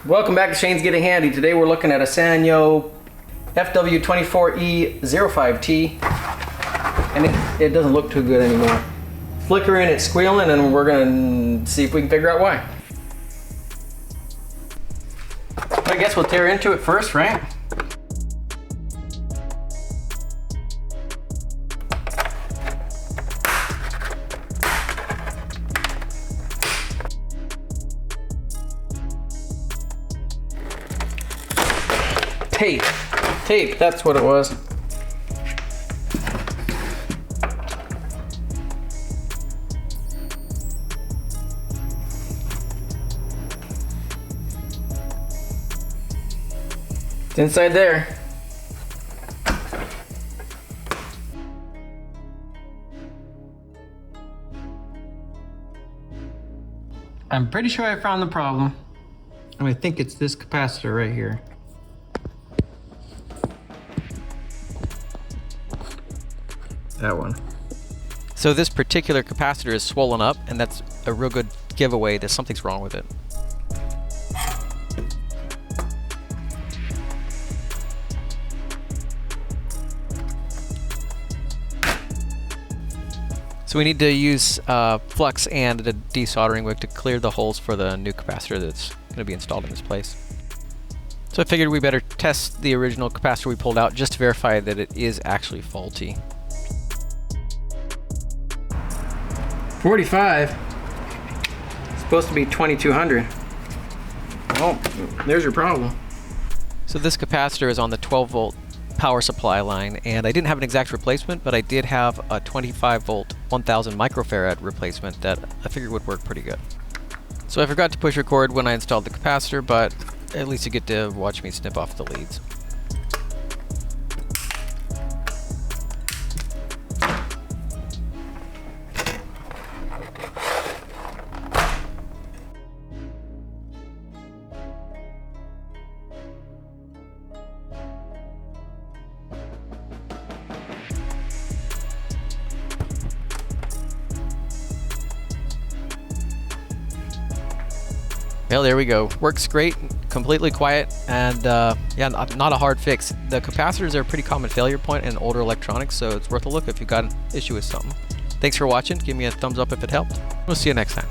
Welcome back to Shane's Getting Handy. Today we're looking at a Sanyo FW24E05T, and it doesn't look too good anymore. Flickering, it's squealing, and we're gonna see if we can figure out why. I guess we'll tear into it first, right? Tape, that's what it was. It's inside there. I'm pretty sure I found the problem. And I think it's this capacitor right here. That one. So this particular capacitor is swollen up, and that's a real good giveaway that something's wrong with it. So we need to use flux and a desoldering wick to clear the holes for the new capacitor that's going to be installed in this place. So I figured we better test the original capacitor we pulled out just to verify that it is actually faulty. 45. It's supposed to be 2200. Oh, there's your problem. So this capacitor is on the 12 volt power supply line, and I didn't have an exact replacement, but I did have a 25 volt 1000 microfarad replacement that I figured would work pretty good. So I forgot to push record when I installed the capacitor, but at least you get to watch me snip off the leads. Well, there we go. Works great, completely quiet, and yeah, not a hard fix. The capacitors are a pretty common failure point in older electronics, so it's worth a look if you've got an issue with something. Thanks for watching. Give me a thumbs up if it helped. We'll see you next time.